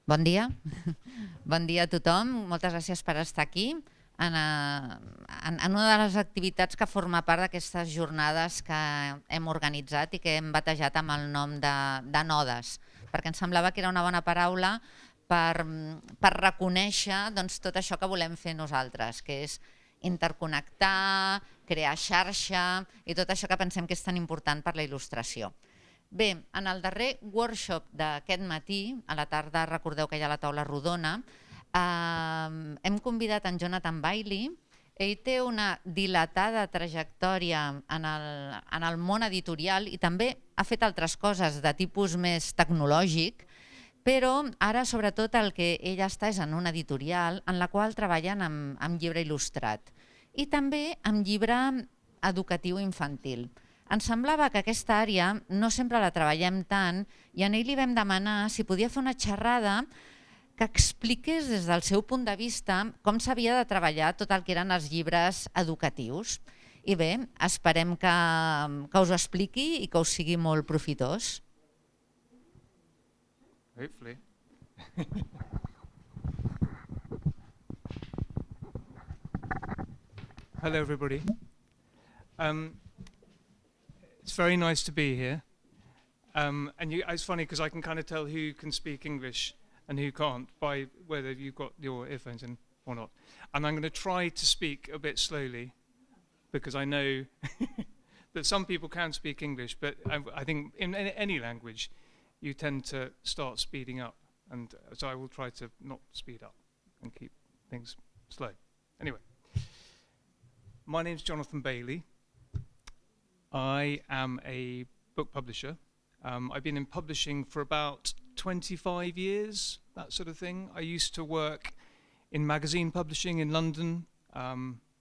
Bon dia. Bon dia a tothom. Moltes gràcies per estar aquí en una de les activitats que forma part d'aquestes jornades que hem organitzat i que hem batejat amb el nom de nodes, perquè ens semblava que era una bona paraula per reconèixer tot això que volem fer nosaltres, que és interconnectar, crear xarxa i tot això que pensem que és tan important per la il·lustració. Bé, en el darrer workshop d'aquest matí, a la tarda recordeu que hi ha la taula rodona, hem convidat en Jonathan Bailey. Ell té una dilatada trajectòria en el món editorial i també ha fet altres coses de tipus més tecnològic, però ara sobretot el que ell està és en una editorial en la qual treballen amb llibre il·lustrat i també amb llibre educatiu infantil. Ens semblava que aquesta àrea no sempre la treballem tant i a ell li vam demanar si podia fer una xerrada que expliqués des del seu punt de vista com s'havia de treballar tot el que eren els llibres educatius. I bé, esperem que us ho expliqui i que us sigui molt profitós. Hopefully. Hello, everybody. It's very nice to be here. It's funny because I can kind of tell who can speak English and who can't by whether you've got your earphones in or not. And I'm going to try to speak a bit slowly because I know that some people can speak English, but I think in any language you tend to start speeding up. And so I will try to not speed up and keep things slow. Anyway, my name's Jonathan Bailey. I am a book publisher. I've been in publishing for about 25 years, that sort of thing. I used to work in magazine publishing in London,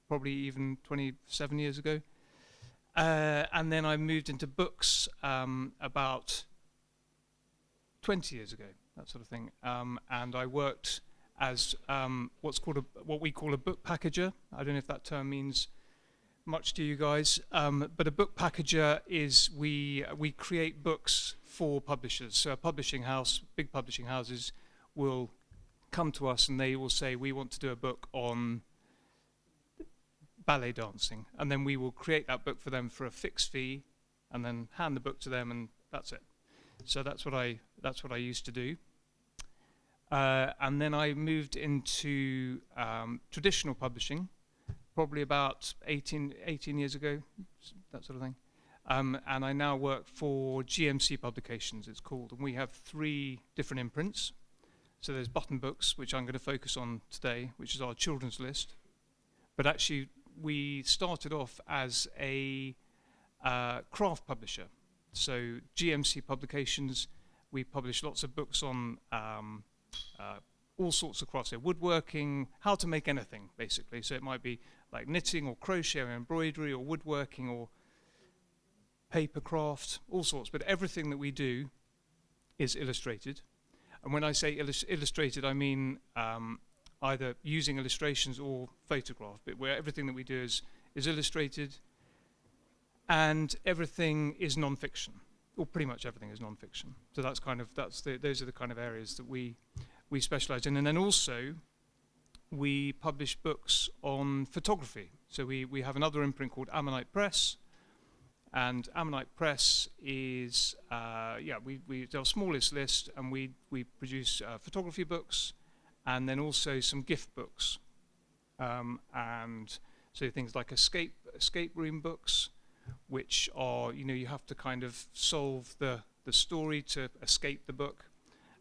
probably even 27 years ago. And then I moved into books about 20 years ago, that sort of thing. And I worked as what we call a book packager. I don't know if that term means much to you guys, but a book packager is we create books for publishers. So a publishing house, big publishing houses, will come to us and they will say, we want to do a book on ballet dancing, and then we will create that book for them for a fixed fee, and then hand the book to them, and that's it. So that's what I used to do. And then I moved into traditional publishing, probably about 18 years ago, that sort of thing. And I now work for GMC Publications, it's called, and we have 3 different imprints. So there's Button Books, which I'm going to focus on today, which is our children's list. But actually, we started off as a craft publisher. So GMC Publications, we publish lots of books on all sorts of crafts, so woodworking, how to make anything, basically. So it might be like knitting or crochet or embroidery or woodworking or paper craft, all sorts. But everything that we do is illustrated. And when I say illustrated, I mean either using illustrations or photograph, but where everything that we do is illustrated, and everything is non-fiction, or pretty much everything is non-fiction. So those are the kind of areas that we specialize in. And then also we publish books on photography. So we have another imprint called Ammonite Press, and Ammonite Press is it's our smallest list, and we produce photography books and then also some gift books, and so things like escape room books, which are, you have to kind of solve the story to escape the book,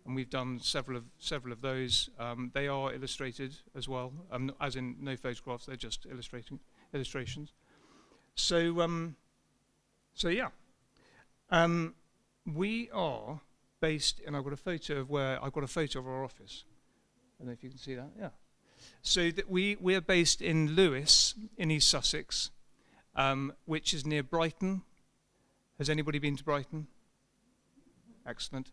and we've done several of those. They are illustrated as well, as in no photographs, they're just illustrations. So yeah, we are based, and I've got a photo of our office. I don't know if you can see that. Yeah. So that we are based in Lewes in East Sussex, which is near Brighton. Has anybody been to Brighton? Excellent.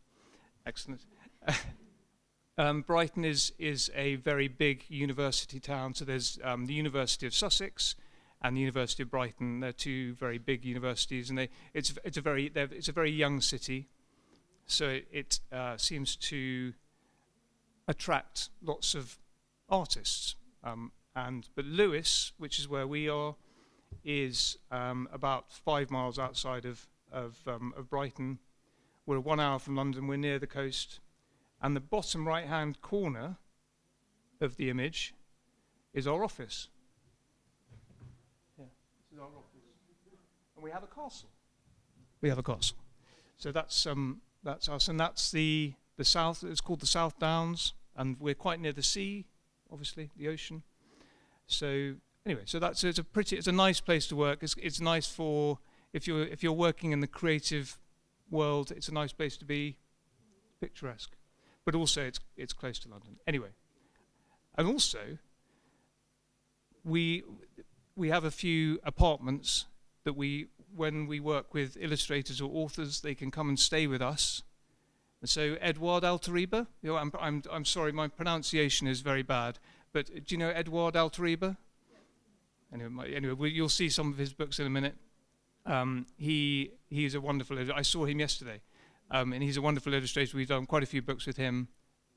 Brighton is a very big university town. So there's the University of Sussex and the University of Brighton. They're 2 very big universities, and it's a very young city. So it seems to attract lots of artists. But Lewes, which is where we are, is about 5 miles outside of Brighton. We're 1 hour from London. We're near the coast, and the bottom right-hand corner of the image is our office. Yeah, this is our office, and we have a castle. We have a castle. So that's us, and that's the south. It's called the South Downs, and we're quite near the sea, obviously, the ocean. So anyway, so it's a nice place to work. It's nice for if you're working in the creative world. It's a nice place to be, picturesque, but also it's close to London. Anyway, and also we have a few apartments that when we work with illustrators or authors, they can come and stay with us. And so Edouard Alteriba, I'm sorry, my pronunciation is very bad, but do you know Edouard Alteriba? Anyway, you'll see some of his books in a minute. He's a wonderful illustrator. I saw him yesterday, and he's a wonderful illustrator. We've done quite a few books with him.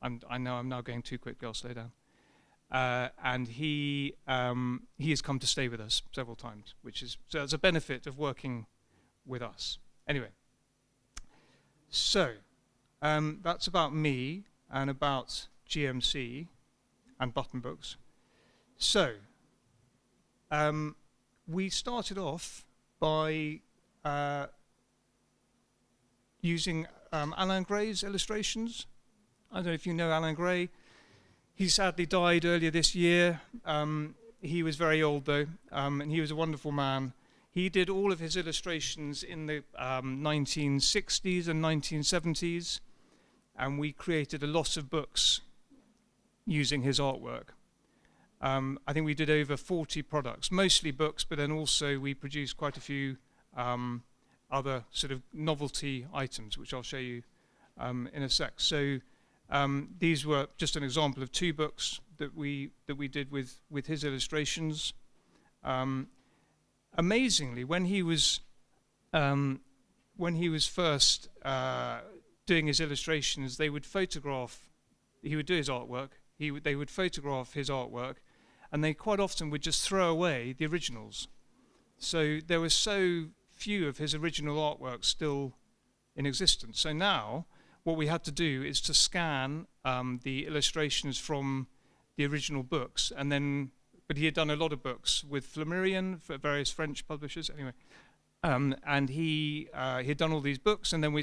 I know I'm now going too quick. I'll slow down. And he has come to stay with us several times, so that's a benefit of working with us. Anyway, so that's about me and about GMC and Button Books. So we started off by using Alan Gray's illustrations. I don't know if you know Alan Gray. He sadly died earlier this year. He was very old though, and he was a wonderful man. He did all of his illustrations in the 1960s and 1970s, and we created a lot of books using his artwork. I think we did over 40 products, mostly books, but then also we produced quite a few other sort of novelty items, which I'll show you in a sec. So these were just an example of 2 books that we did with his illustrations. Amazingly, when he was first doing his illustrations, they would photograph. He would do his artwork. They would photograph his artwork, and they quite often would just throw away the originals. So there were so few of his original artwork still in existence. So now what we had to do is to scan the illustrations from the original books, but he had done a lot of books with Flammarion for various French publishers. Anyway, and he had done all these books, and then we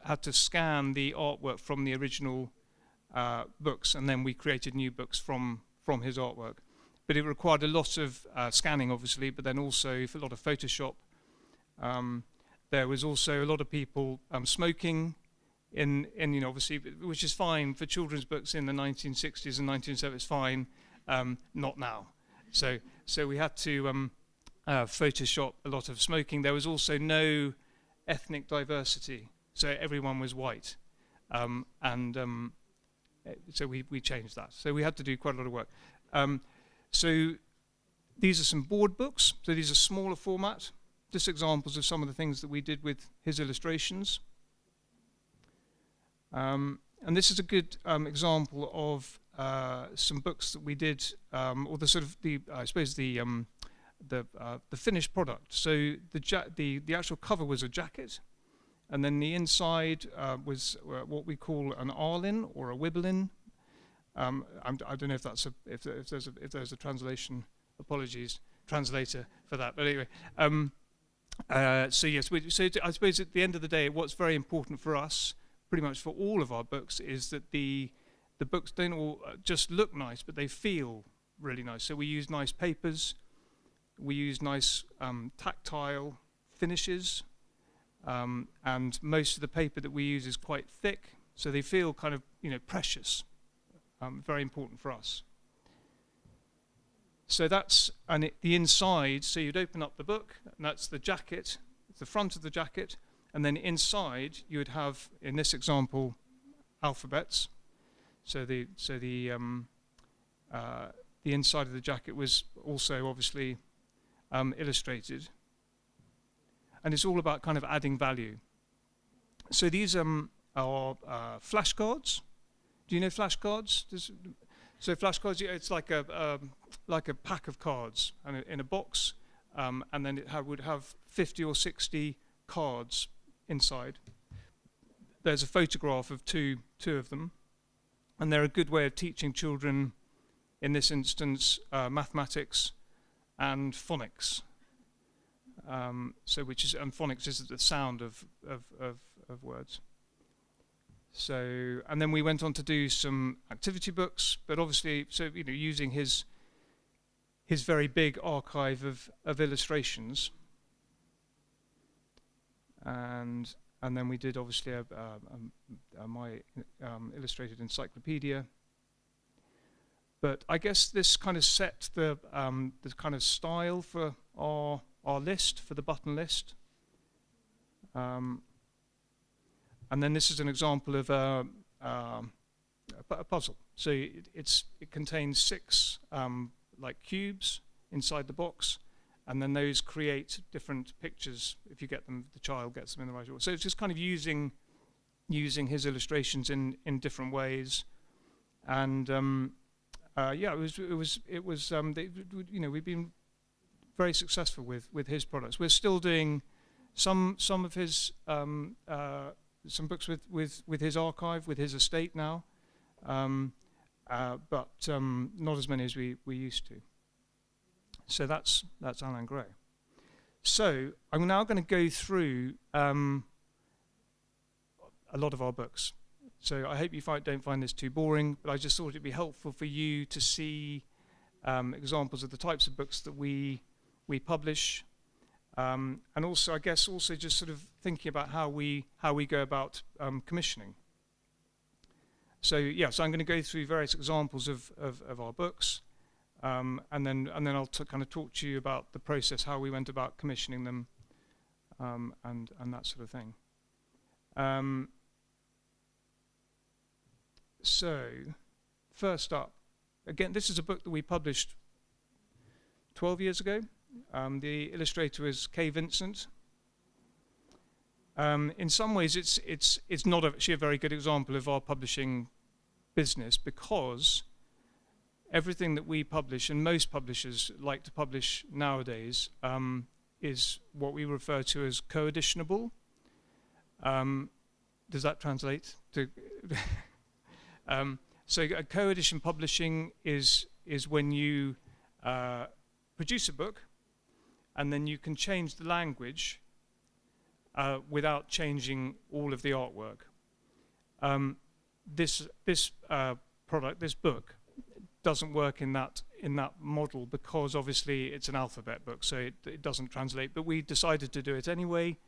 had to scan the artwork from the original books, and then we created new books from his artwork. But it required a lot of scanning, obviously, but then also a lot of Photoshop. There was also a lot of people smoking in obviously, which is fine for children's books in the 1960s and 1970s. It's fine, not now. So we had to Photoshop a lot of smoking. There was also no ethnic diversity, so everyone was white, so we changed that. So we had to do quite a lot of work. So these are some board books. So these are smaller format, just examples of some of the things that we did with his illustrations. And this is a good example of some books that we did, or the sort of the finished product. So the actual cover was a jacket, and then the inside was what we call an arlin or a wibbelin. I don't know if that's if there's a translation. Apologies, translator, for that. But anyway, so yes. I suppose at the end of the day, what's very important for us, pretty much for all of our books, is that the books don't all just look nice, but they feel really nice. So we use nice papers, we use nice tactile finishes, and most of the paper that we use is quite thick, so they feel kind of precious. Very important for us. So that's the inside. So you'd open up the book, and that's the jacket. It's the front of the jacket, and then inside you would have, in this example, alphabets. So the inside of the jacket was also obviously illustrated, and it's all about kind of adding value. So these are flashcards. Do you know flashcards? So flashcards, it's like a pack of cards and in a box, and then it would have 50 or 60 cards inside. There's a photograph of two of them, and they're a good way of teaching children, in this instance, mathematics and phonics. And phonics is the sound of words. So, and then we went on to do some activity books, but obviously, using his very big archive of illustrations, and then we did obviously my illustrated encyclopedia. But I guess this kind of set the kind of style for our list, for the button list. And then this is an example of a puzzle. So it contains 6 like cubes inside the box, and then those create different pictures if you get them. The child gets them in the right order. So it's just kind of using his illustrations in different ways, and we've been very successful with his products. We're still doing some of his some books with his archive, with his estate now, but not as many as we used to. So that's Alan Gray. So I'm now going to go through a lot of our books. So I hope you don't find this too boring, but I just thought it'd be helpful for you to see examples of the types of books that we publish. And also, I guess, just sort of thinking about how we go about commissioning. So so I'm going to go through various examples of our books, and then I'll kind of talk to you about the process, how we went about commissioning them, and that sort of thing. So first up, again, this is a book that we published 12 years ago. The illustrator is Kay Vincent. In some ways, it's not actually a very good example of our publishing business, because everything that we publish, and most publishers like to publish nowadays, is what we refer to as co-editionable. Does that translate to? So a co-edition publishing is when you produce a book, and then you can change the language without changing all of the artwork. This book doesn't work in that model, because obviously it's an alphabet book, so it doesn't translate. But we decided to do it anyway,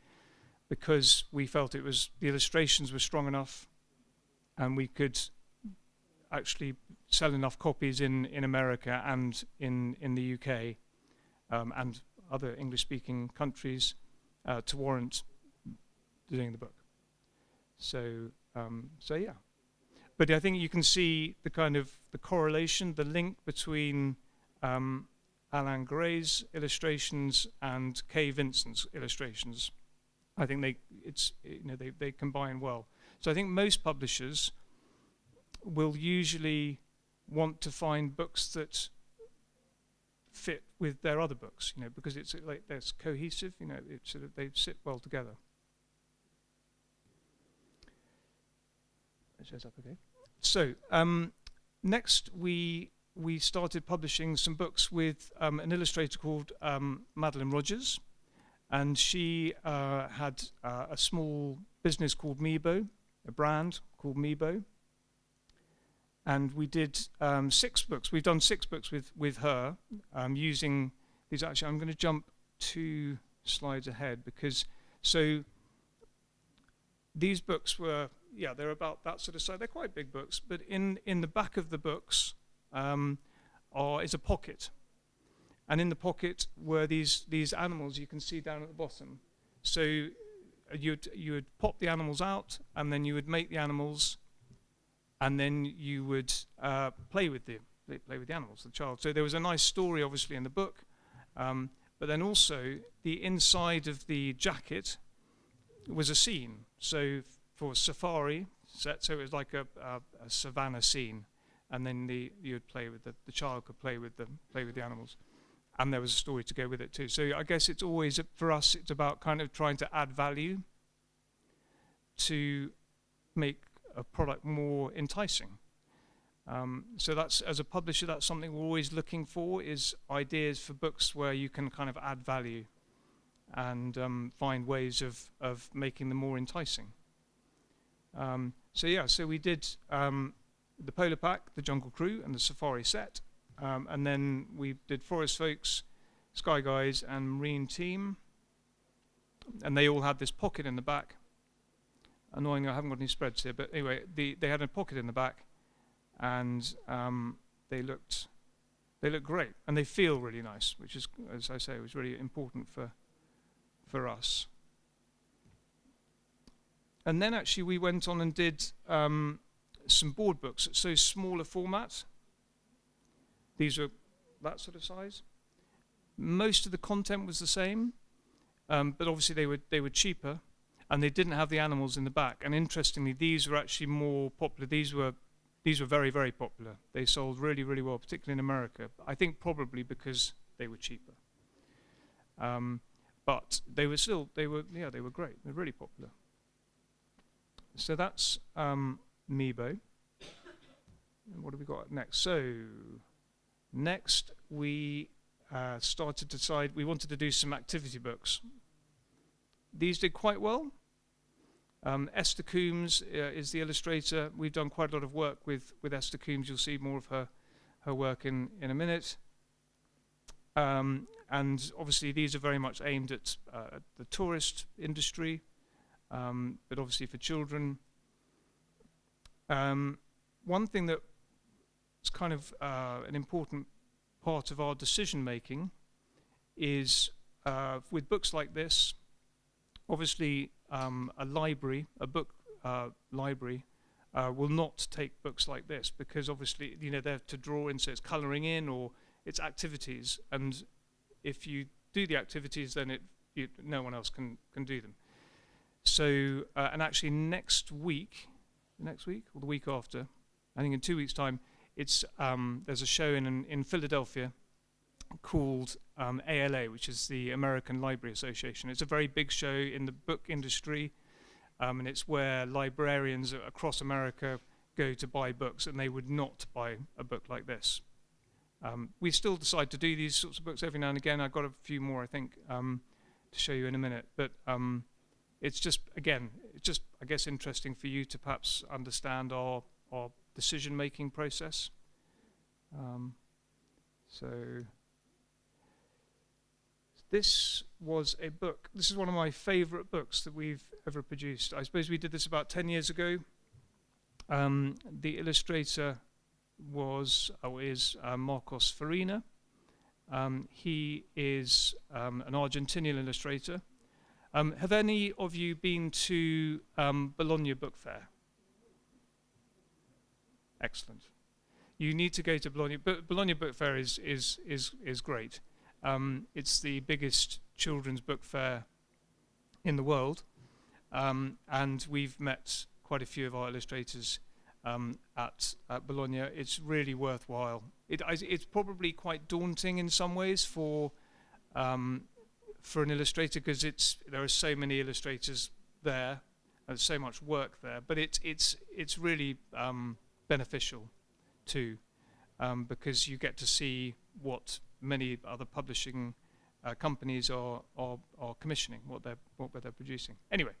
because we felt the illustrations were strong enough, and we could actually sell enough copies in America and in the UK and other English-speaking countries to warrant doing the book. So yeah. But I think you can see the correlation, the link between Alan Gray's illustrations and Kay Vincent's illustrations. I think they combine well. So I think most publishers will usually want to find books that fit with their other books, because it's like there's cohesive, it's sort of, they sit well together. It shows up okay. So next we started publishing some books with an illustrator called Madeline Rogers, and she had a small business called Mebo, a brand called Mebo. And we did 6 books. We've done 6 books with her using these. Actually, I'm going to jump 2 slides ahead, because these books were, they're about that sort of size. They're quite big books, but in the back of the books is a pocket, and in the pocket were these animals you can see down at the bottom. So you would pop the animals out, and then you would make the animals. And then you would play with the animals, the child. So there was a nice story, obviously, in the book, but then also the inside of the jacket was a scene. So for safari, set. So it was like a savannah scene, and then you'd play with the child could play with the animals, and there was a story to go with it too. So I guess it's always, for us, it's about kind of trying to add value to make a product more enticing. So that's, as a publisher, that's something we're always looking for, is ideas for books where you can kind of add value and find ways of making them more enticing. So we did the Polar Pack, the Jungle Crew, and the Safari set. And then we did Forest Folks, Sky Guys, and Marine Team. And they all had this pocket in the back. Annoyingly, I haven't got any spreads here, but anyway, they had a pocket in the back, and they looked great, and they feel really nice, which is, as I say, was really important for us. And then actually we went on and did some board books, so smaller format. These were that sort of size. Most of the content was the same, but obviously they were cheaper, and they didn't have the animals in the back. And interestingly, these were actually more popular. These were very, very popular. They sold really, really well, particularly in America. I think probably because they were cheaper. But they were great. They're really popular. So that's Meebo. And what have we got next? So next we started to decide we wanted to do some activity books. These did quite well. Esther Coombs is the illustrator. We've done quite a lot of work with Esther Coombs. You'll see more of her work in a minute. And obviously these are very much aimed at the tourist industry, but obviously for children. One thing that is kind of an important part of our decision making is with books like this, obviously a book library will not take books like this, because obviously they have to draw in, so it's colouring in or it's activities, and if you do the activities, then no one else can do them. So and actually next week or the week after, I think in 2 weeks' time, it's there's a show in Philadelphia called ALA, which is the American Library Association. It's a very big show in the book industry, and it's where librarians across America go to buy books, and they would not buy a book like this. We still decide to do these sorts of books every now and again. I've got a few more, I think, to show you in a minute, but it's just, again, I guess, interesting for you to perhaps understand our decision-making process. So this was a book. This is one of my favorite books that we've ever produced. I suppose we did this about 10 years ago. The illustrator is Marcos Farina. He is an Argentinian illustrator. Have any of you been to Bologna Book Fair? Excellent. You need to go to Bologna. Bologna Book Fair is great. It's the biggest children's book fair in the world, and we've met quite a few of our illustrators at Bologna. It's really worthwhile. It's probably quite daunting in some ways for an illustrator, because there are so many illustrators there, and there's so much work there. But it's really beneficial too, because you get to see what many other publishing companies are commissioning, what they're producing. Anyway,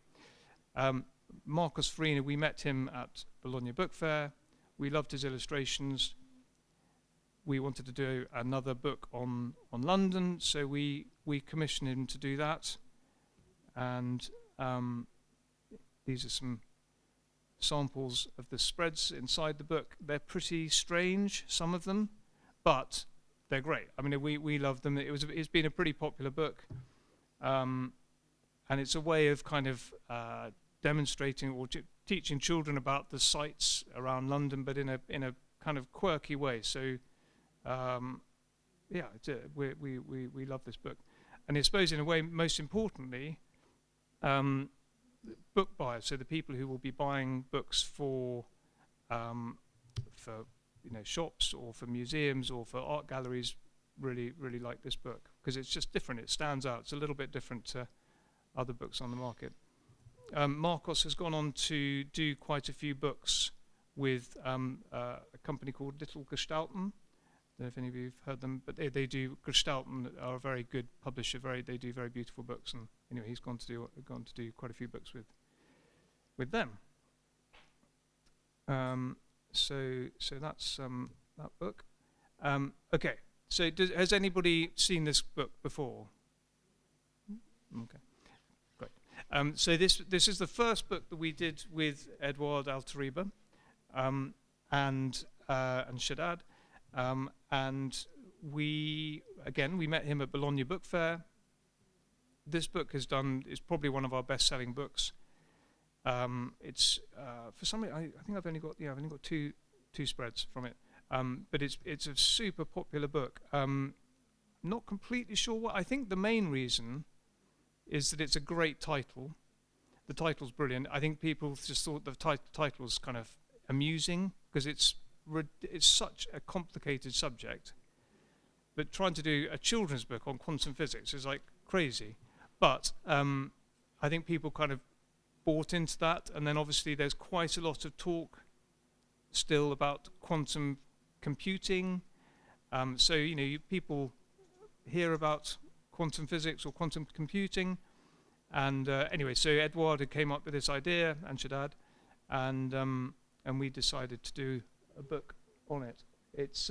Marcos Farina, we met him at Bologna Book Fair. We loved his illustrations. We wanted to do another book on London, so we commissioned him to do that. And these are some samples of the spreads inside the book. They're pretty strange, some of them, but they're great. I mean, we love them. It's been a pretty popular book, and it's a way of kind of demonstrating or teaching children about the sights around London, but in a kind of quirky way. So, we love this book, and I suppose in a way, most importantly, book buyers, so the people who will be buying books for shops or for museums or for art galleries, really like this book because it's just different. It stands out. It's a little bit different to other books on the market. Markos has gone on to do quite a few books with a company called Little Gestalten. I don't know if any of you have heard them, but they do. Gestalten are a very good publisher. They do very beautiful books, and anyway, he's gone to do quite a few books with them. So that's that book. Okay. So has anybody seen this book before? Okay. So this is the first book that we did with Eduard Alteriba and Shaddad, and we met him at Bologna Book Fair. This book is probably one of our best-selling books. It's for some reason I think I've only got two spreads from it, but it's a super popular book. Not completely sure what. I think the main reason is that it's a great title. The title's brilliant. I think people just thought the title was kind of amusing because it's such a complicated subject. But trying to do a children's book on quantum physics is like crazy. But I think people kind of bought into that, and then obviously there's quite a lot of talk still about quantum computing. So people hear about quantum physics or quantum computing, and anyway, so Eduard came up with this idea, and Shaddad, and we decided to do a book on it. It's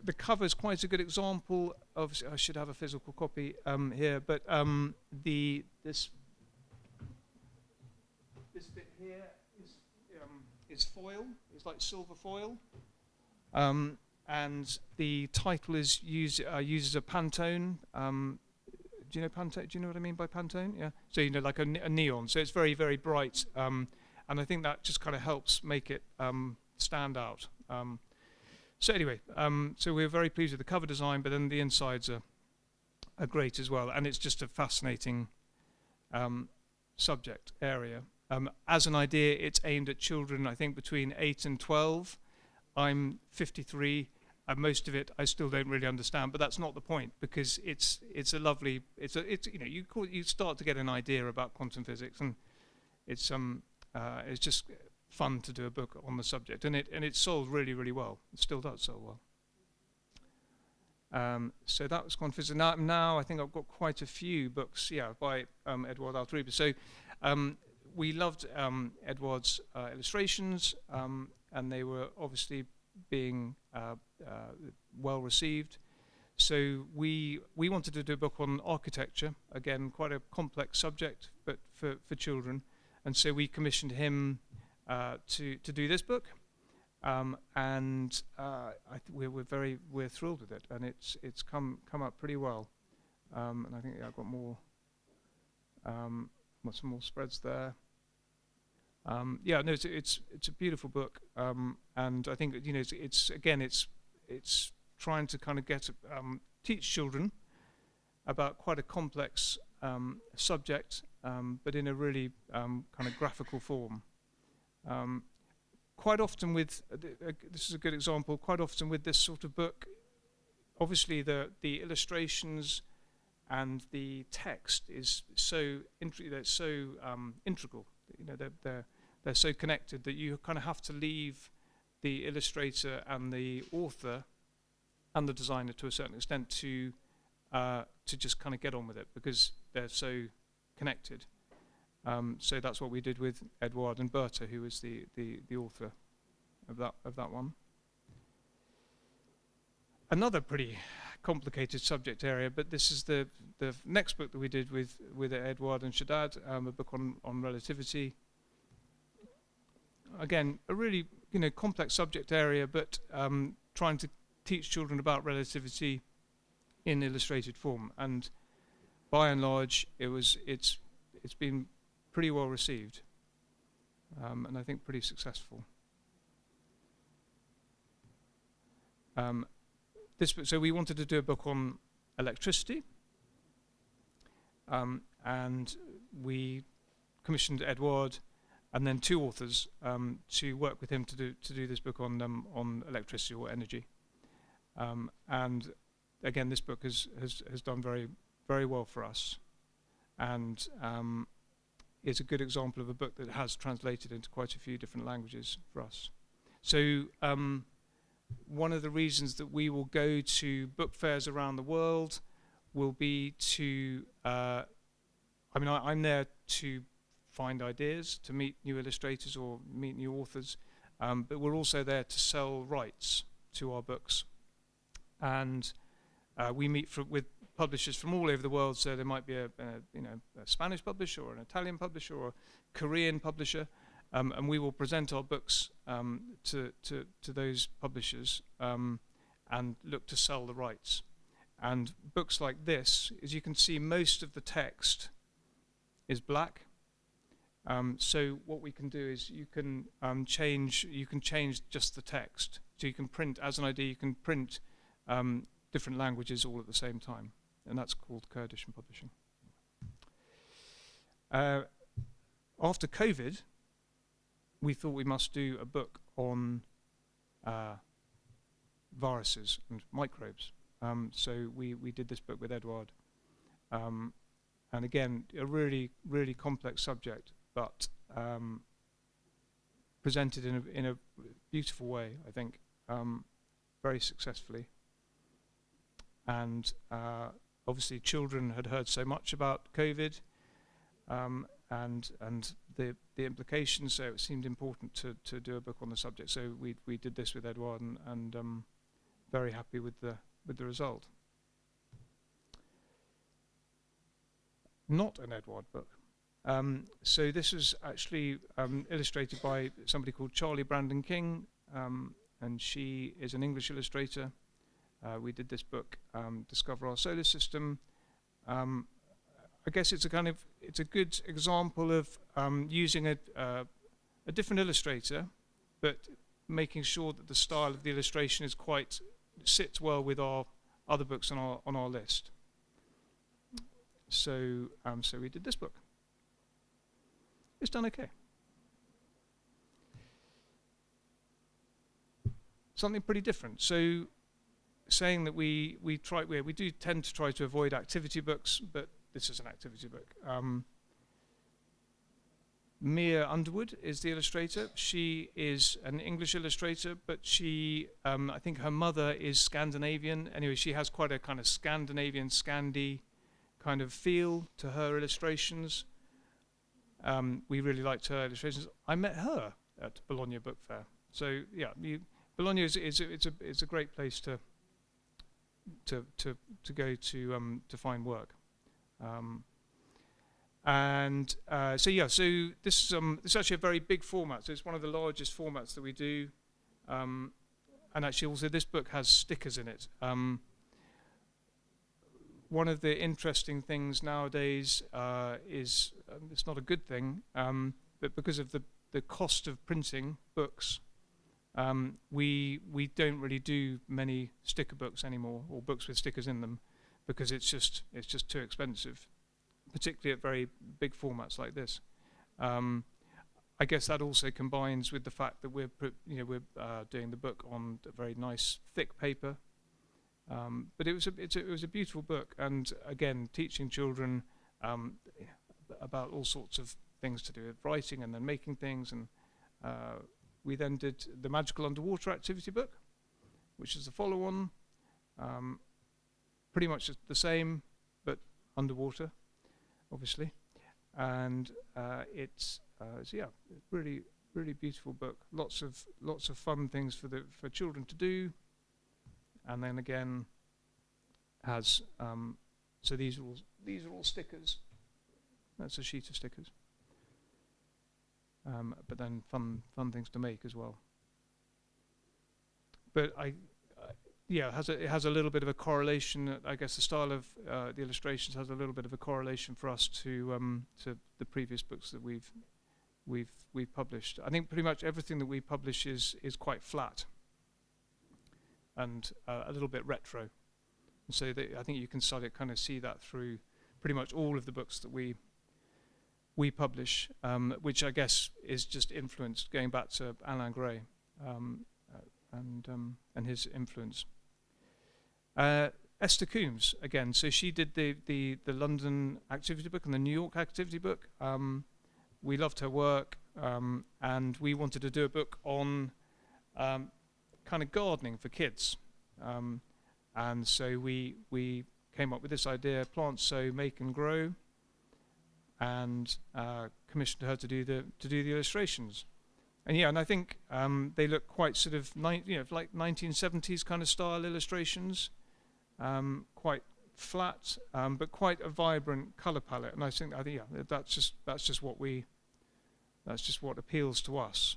the cover is quite a good example of. I should have a physical copy here, but this bit here is foil. It's like silver foil. And the title uses a Pantone. Do you know Pantone? Do you know what I mean by Pantone? Yeah. So like a neon. So it's very, very bright. And I think that just kind of helps make it stand out. So anyway, so we're very pleased with the cover design, but then the insides are great as well. And it's just a fascinating subject area. As an idea, it's aimed at children, I think, between 8 and 12. I'm 53. Most of it I still don't really understand, but that's not the point because it's a lovely you start to get an idea about quantum physics, and it's just fun to do a book on the subject, and it sold really well. It still does sell well. So that was quantum physics. Now I think I've got quite a few books, by Eduard Alteriba. So we loved Eduard's illustrations, and they were obviously being well received. So we wanted to do a book on architecture, again quite a complex subject, but for children. And so we commissioned him to do this book, and we're thrilled with it, and it's come up pretty well. And I think I've got more some more spreads there. It's a beautiful book, and I think it's trying to kind of teach children about quite a complex subject, but in a really kind of graphical form. Quite often with this is a good example. Quite often with this sort of book, obviously the illustrations and the text is so integral. They're so connected that you kind of have to leave the illustrator and the author and the designer to a certain extent to just kind of get on with it because they're so connected. So that's what we did with Eduard and Berta, who was the author of that one. Another pretty complicated subject area, but this is the next book that we did with Eduard and Shaddad, a book on relativity. Again, a really complex subject area, but trying to teach children about relativity in illustrated form, and by and large, it's been pretty well received, and I think pretty successful. So we wanted to do a book on electricity, and we commissioned Edouard and then 2 authors to work with him to do this book on electricity or energy. And again, this book has done very well for us, and is a good example of a book that has translated into quite a few different languages for us. So one of the reasons that we will go to book fairs around the world will be to, I'm there to find ideas, to meet new illustrators or meet new authors, but we're also there to sell rights to our books. And we meet with publishers from all over the world, so there might be a Spanish publisher or an Italian publisher or a Korean publisher, and we will present our books to those publishers and look to sell the rights. And books like this, as you can see, most of the text is black. So what we can do is you can change just the text. So you can print, as an idea, you can print different languages all at the same time, and that's called co-edition publishing. After COVID, we thought we must do a book on viruses and microbes. So we did this book with Edouard. And again, a really, really complex subject, but presented in a beautiful way, I think, very successfully. And obviously children had heard so much about COVID and the implications, so it seemed important to do a book on the subject. So we did this with Edouard, and very happy with the result. Not an Edouard book. So this was actually illustrated by somebody called Charlie Brandon King, and she is an English illustrator. We did this book, Discover Our Solar System. I guess it's a good example of using a different illustrator, but making sure that the style of the illustration sits well with our other books on our list. So we did this book. It's done okay. Something pretty different. So, saying that we do tend to try to avoid activity books, but this is an activity book. Mia Underwood is the illustrator. She is an English illustrator, but I think her mother is Scandinavian. Anyway, she has quite a kind of Scandinavian, Scandi kind of feel to her illustrations. We really liked her illustrations. I met her at Bologna Book Fair. So yeah, Bologna is a great place to go to find work. So this is actually a very big format. So it's one of the largest formats that we do. And actually also this book has stickers in it. One of the interesting things nowadays is, it's not a good thing, but because of the cost of printing books, we don't really do many sticker books anymore, or books with stickers in them, because it's just too expensive, particularly at very big formats like this. I guess that also combines with the fact that we're doing the book on a very nice thick paper. But it was a beautiful book, and again, teaching children about all sorts of things to do with writing and then making things. And we then did the Magical Underwater activity book, which is the follow-on, pretty much the same, but underwater, obviously. And it's really, really beautiful book. Lots of fun things for children to do. And then again, has so these are all stickers. That's a sheet of stickers. But then fun things to make as well. But it has a little bit of a correlation. I guess the style of the illustrations has a little bit of a correlation for us to the previous books that we've published. I think pretty much everything that we publish is quite flat and a little bit retro. And so I think you can kind of see that through pretty much all of the books that we we publish, which I guess is just influenced, going back to Alain Gray and his influence. Esther Coombs, again, so she did the London activity book and the New York activity book. We loved her work, and we wanted to do a book on kind of gardening for kids. And so we came up with this idea: plant, sow, make and grow, and commissioned her to do the illustrations. And yeah, and I think they look quite sort of like 1970s kind of style illustrations, quite flat, but quite a vibrant color palette. And I think yeah, that's just what appeals to us.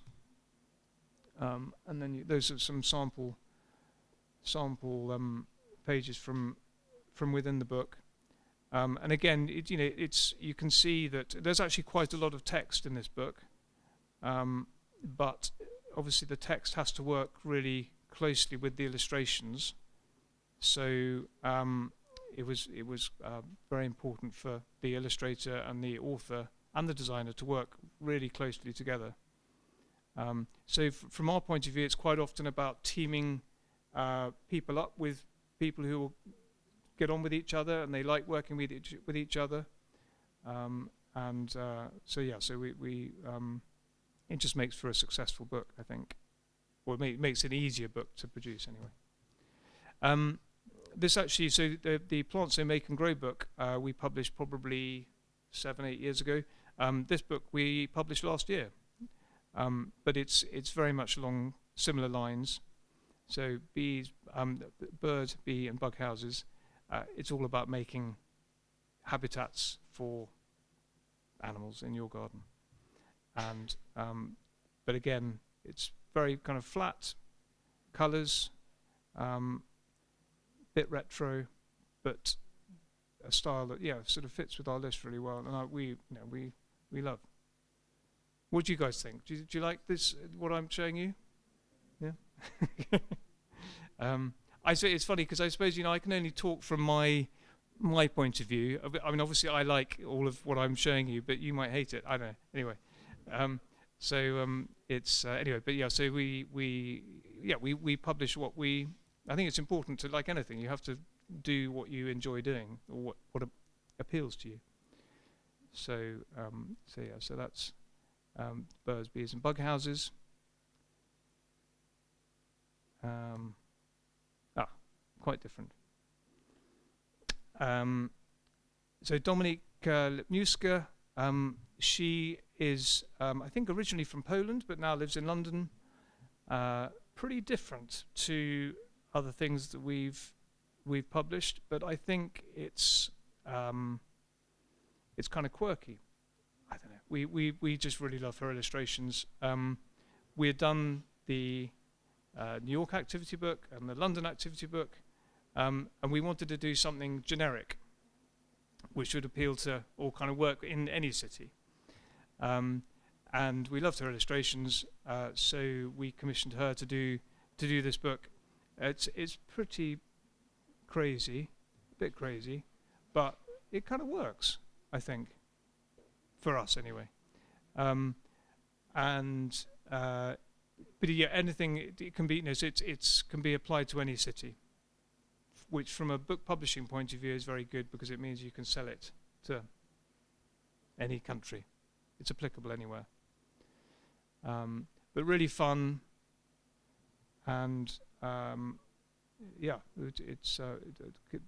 And then those are some sample pages from within the book. And again, you can see that there's actually quite a lot of text in this book, but obviously the text has to work really closely with the illustrations. So it was very important for the illustrator and the author and the designer to work really closely together. So from our point of view, it's quite often about teaming people up with people who will get on with each other and they like working with each other. So we it just makes for a successful book, I think. Or it makes an easier book to produce anyway. This actually, so the Plant, Sow, Make and Grow book we published probably 7-8 years ago. This book we published last year. But it's very much along similar lines. So bird, bee and bug houses, it's all about making habitats for animals in your garden. And but again, it's very kind of flat colours, bit retro, but a style that sort of fits with our list really well, and we love. What do you guys think? Do you like this? What I'm showing you? Yeah. I say it's funny because I suppose I can only talk from my point of view. I mean, obviously I like all of what I'm showing you, but you might hate it. I don't know. Anyway, it's anyway. But yeah, so we publish what we. I think it's important to, like anything, you have to do what you enjoy doing or what appeals to you. So so that's birds, bees, and bug houses. Quite different. So Dominique Lipniewska, she is, I think, originally from Poland, but now lives in London. Pretty different to other things that we've published, but I think it's kind of quirky. I don't know. We just really love her illustrations. We had done the New York activity book and the London activity book, and we wanted to do something generic, which would appeal to or kind of work in any city. And we loved her illustrations, so we commissioned her to do this book. It's pretty crazy, a bit crazy, but it kind of works, I think, for us anyway. But yeah, anything it can be. It can be applied to any city, which from a book publishing point of view is very good because it means you can sell it to any country. It's applicable anywhere. But really fun, and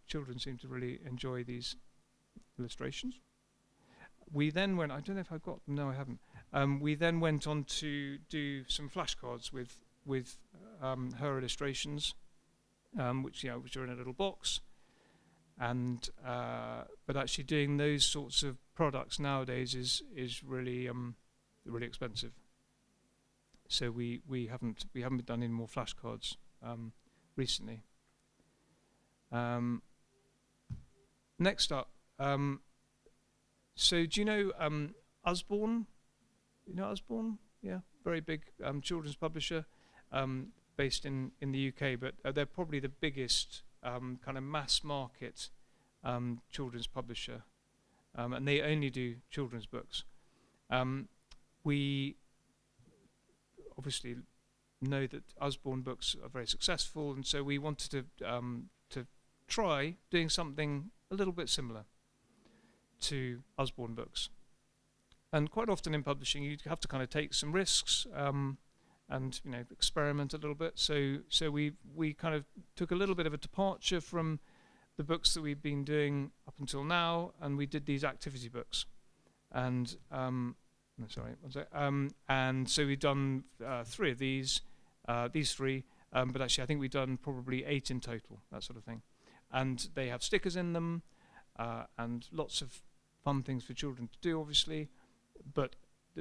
children seem to really enjoy these illustrations. We then went, I don't know if I've got them, no I haven't. We then went on to do some flashcards with her illustrations, which are in a little box. And but actually doing those sorts of products nowadays is really really expensive. So we haven't done any more flashcards recently. Next up, so do you know Usborne? You know Usborne? Yeah, very big children's publisher based in the UK, but they're probably the biggest kind of mass market children's publisher, and they only do children's books. We obviously know that Usborne books are very successful, and so we wanted to try doing something a little bit similar to Usborne books. And quite often in publishing, you have to kind of take some risks and experiment a little bit. So we kind of took a little bit of a departure from the books that we've been doing up until now, and we did these activity books. And and so we've done 3 of these 3, but actually I think we've done probably 8 in total, that sort of thing. And they have stickers in them, and lots of fun things for children to do, obviously, but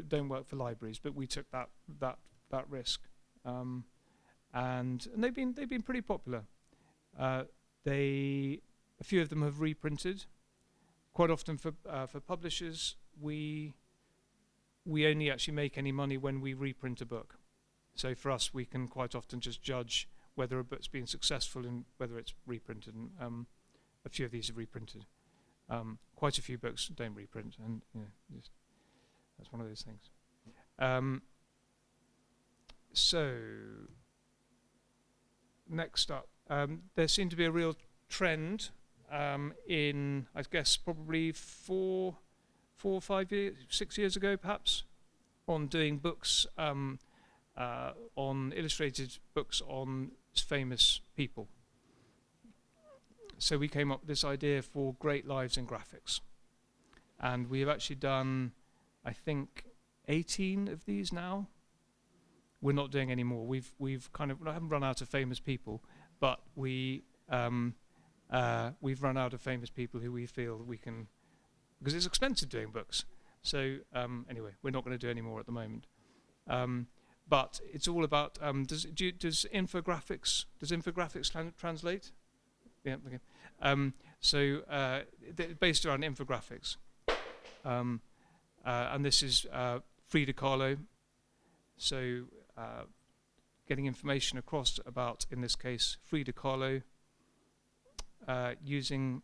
don't work for libraries. But we took that risk, and they've been pretty popular. A few of them have reprinted. Quite often for publishers, we only actually make any money when we reprint a book. So for us, we can quite often just judge whether a book's been successful and whether it's reprinted. And a few of these are reprinted. Quite a few books don't reprint, and that's one of those things. So next up, there seemed to be a real trend in, I guess, probably 4 or 5 years, 6 years ago, perhaps, on doing books, on illustrated books on famous people. So we came up with this idea for Great Lives in Graphics, and we have actually done, I think, 18 of these now. We're not doing any more. We've kind of, I haven't run out of famous people, but we've run out of famous people who we feel we can, because it's expensive doing books. So anyway, we're not going to do any more at the moment. But it's all about, does infographics translate? Yeah, okay. So based around infographics. And this is Frida Kahlo. So getting information across about, in this case, Frida Kahlo, using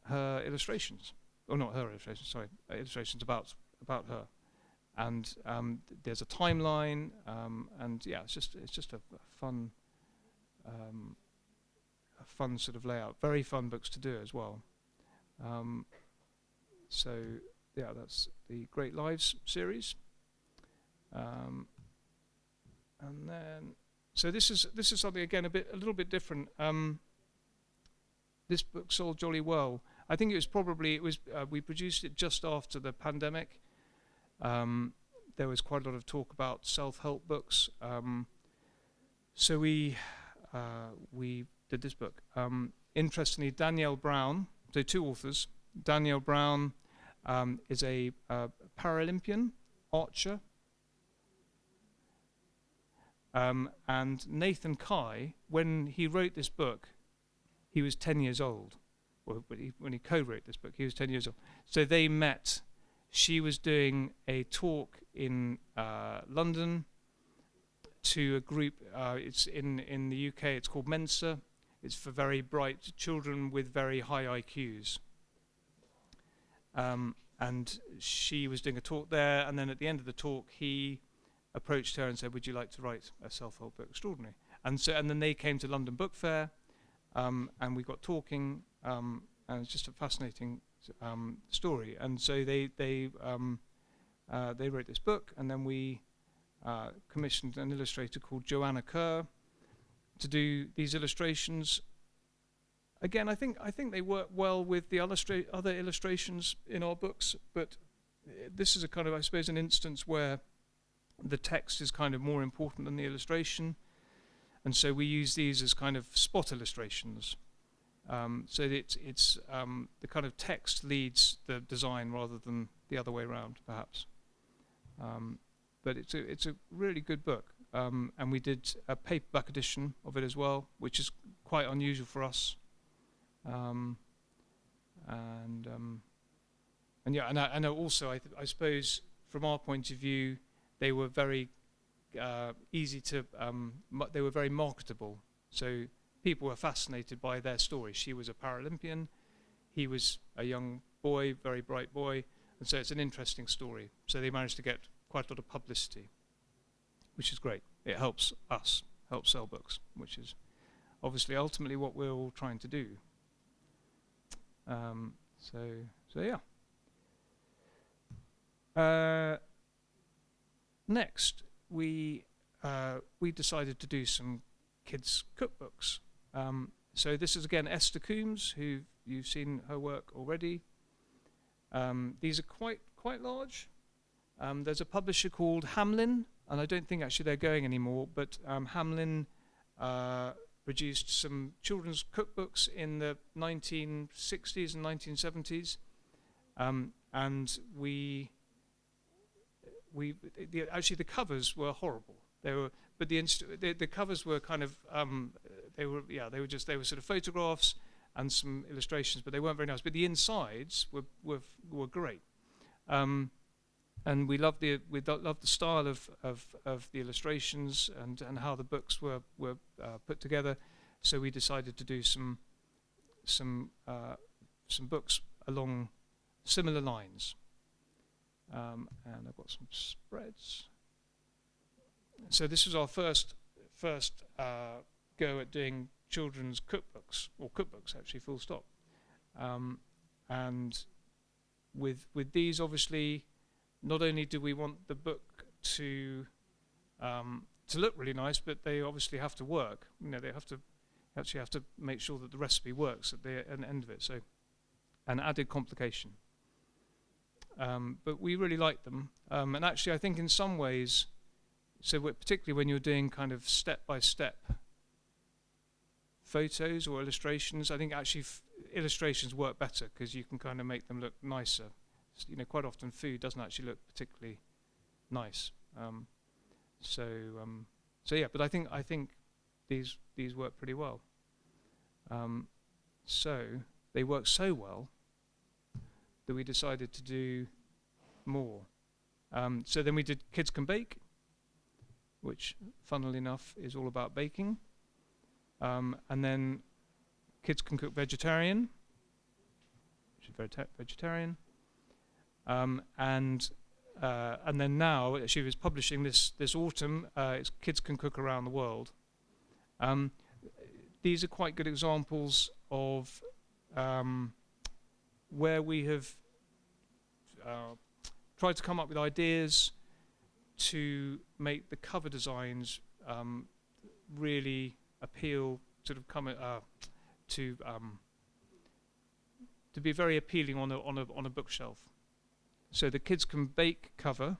her illustrations, or not her illustrations, sorry, illustrations about her, and there's a timeline, and yeah, it's just a fun sort of layout. Very fun books to do as well. So yeah, that's the Great Lives series. And then, so this is something again a little bit different. This book sold jolly well. I think we produced it just after the pandemic. There was quite a lot of talk about self-help books. So we did this book. Interestingly, Danielle Brown, so 2 authors. Danielle Brown is a Paralympian archer. And Nathan Kai, when he wrote this book, he was 10 years old. Well, when he co-wrote this book, he was 10 years old. So they met. She was doing a talk in London to a group. It's in the UK. It's called Mensa. It's for very bright children with very high IQs. And she was doing a talk there. And then at the end of the talk, he approached her and said, "Would you like to write a self-help book extraordinary?" And then they came to London Book Fair, and we got talking, and it's just a fascinating story. And so they wrote this book, and then we commissioned an illustrator called Joanna Kerr to do these illustrations. Again, I think they work well with the other illustrations in our books, but this is a kind of, I suppose, an instance where the text is kind of more important than the illustration, and so we use these as kind of spot illustrations. So it's the kind of text leads the design rather than the other way around, perhaps. But it's a really good book, and we did a paperback edition of it as well, which is quite unusual for us. And yeah, and also I suppose from our point of view, they were very easy to, they were very marketable. So people were fascinated by their story. She was a Paralympian. He was a young boy, very bright boy. And so it's an interesting story. So they managed to get quite a lot of publicity, which is great. It helps us, helps sell books, which is obviously ultimately what we're all trying to do. So yeah. Next, we decided to do some kids' cookbooks. So this is again Esther Coombs, who you've seen her work already. These are quite large. There's a publisher called Hamlin, and I don't think actually they're going anymore, but Hamlin produced some children's cookbooks in the 1960s and 1970s, and actually the covers were horrible. But the covers were kind of they were sort of photographs and some illustrations, but they weren't very nice. But the insides were great, and we loved the style of the illustrations and how the books were put together. So we decided to do some books along similar lines. And I've got some spreads. So this was our first go at doing children's cookbooks, or cookbooks actually, full stop. And with these, obviously, not only do we want the book to look really nice, but they obviously have to work. You know, they actually have to make sure that the recipe works at the end of it. So, an added complication. But we really like them, and actually, I think in some ways, so particularly when you're doing kind of step-by-step photos or illustrations, I think actually illustrations work better because you can kind of make them look nicer. You know, quite often food doesn't actually look particularly nice. So yeah, but I think these work pretty well. So they work so well that we decided to do more. So then we did Kids Can Bake, which, funnily enough, is all about baking. And then Kids Can Cook Vegetarian, which is vegetarian. And then now she was publishing this autumn. It's Kids Can Cook Around the World. These are quite good examples of where we have tried to come up with ideas to make the cover designs really appeal, sort of come to be very appealing on a bookshelf. So the Kids Can Bake cover,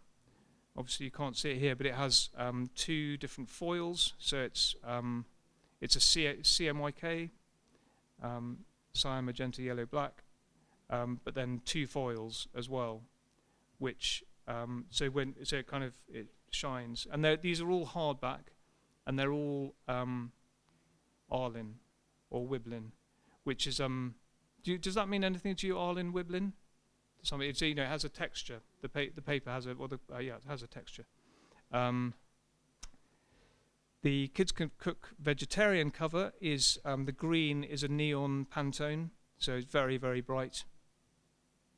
obviously you can't see it here, but it has two different foils. So it's a CMYK, cyan, magenta, yellow, black, but then two foils as well, which so it kind of it shines. And these are all hardback, and they're all Arlin or Wiblin, which is does that mean anything to you, Arlin, Wiblin? Something, it's, it has a texture. The paper has it has a texture. The Kids Can Cook Vegetarian cover is the green is a neon Pantone, so it's very, very bright.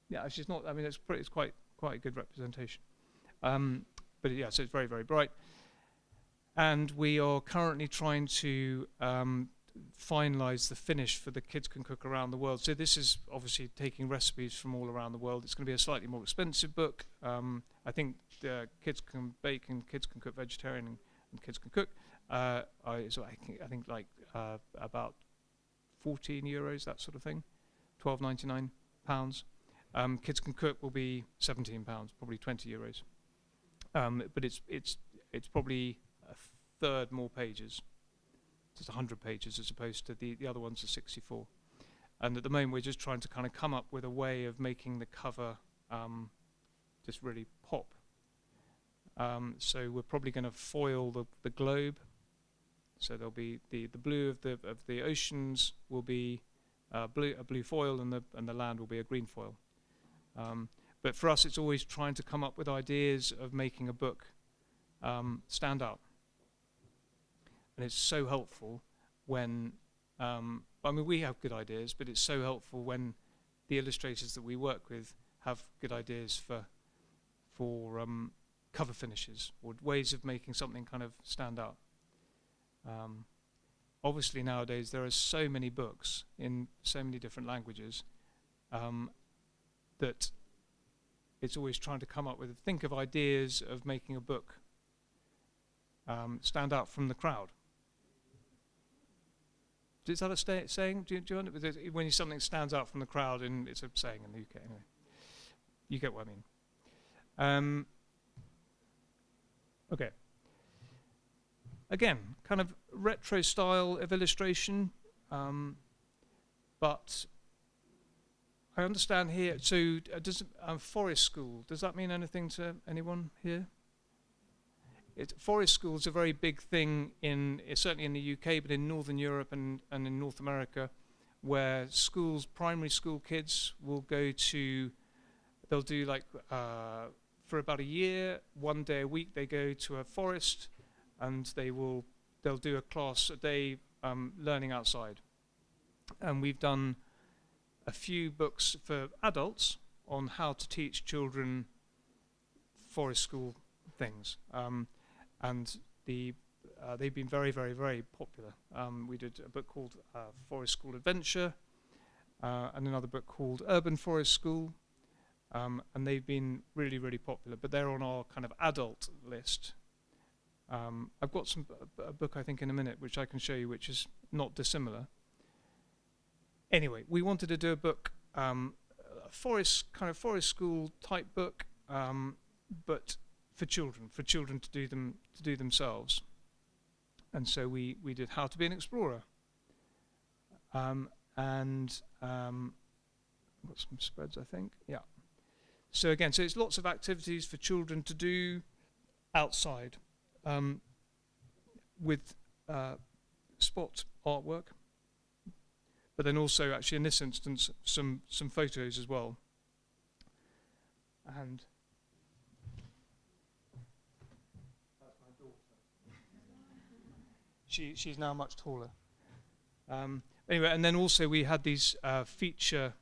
Yeah, actually it's not. I mean, it's quite a good representation. But yeah, so it's very, very bright. And we are currently trying to finalize the finish for the Kids Can Cook Around the World. So this is obviously taking recipes from all around the world. It's going to be a slightly more expensive book. I think Kids Can Bake and Kids Can Cook Vegetarian and Kids Can Cook. I think like about €14, that sort of thing, £12.99. Kids Can Cook will be £17, probably €20. But it's probably a third more pages. It's 100 pages as opposed to the other ones are 64. And at the moment we're just trying to kind of come up with a way of making the cover just really pop. So we're probably going to foil the globe. So there'll be the blue of the oceans will be a blue foil, and the land will be a green foil. But for us, it's always trying to come up with ideas of making a book stand out. And it's so helpful when, I mean, we have good ideas, but it's so helpful when the illustrators that we work with have good ideas for cover finishes or ways of making something kind of stand out. Obviously nowadays there are so many books in so many different languages that it's always trying to think of ideas of making a book stand out from the crowd. Is that a saying? Do you understand? When something stands out from the crowd, and it's a saying in the UK anyway. You get what I mean. Okay. Again, kind of retro style of illustration, but I understand here. So, does forest school? Does that mean anything to anyone here? Forest school is a very big thing certainly in the UK, but in Northern Europe and in North America, where primary school kids will go to. They'll do like for about a year, 1 day a week, they go to a forest, and they'll do a class a day learning outside. And we've done a few books for adults on how to teach children forest school things, and they've been very, very, very popular. We did a book called Forest School Adventure, and another book called Urban Forest School. And they've been really, really popular, but they're on our kind of adult list. I've got a book, I think, in a minute, which I can show you, which is not dissimilar. Anyway, we wanted to do a book, a forest school type book, but for children to do themselves. And so we did How to Be an Explorer, and got some spreads, I think. Yeah. So again, it's lots of activities for children to do outside, with spot artwork, but then also actually in this instance some photos as well. And that's my daughter. She's now much taller. Anyway, and then also we had these feature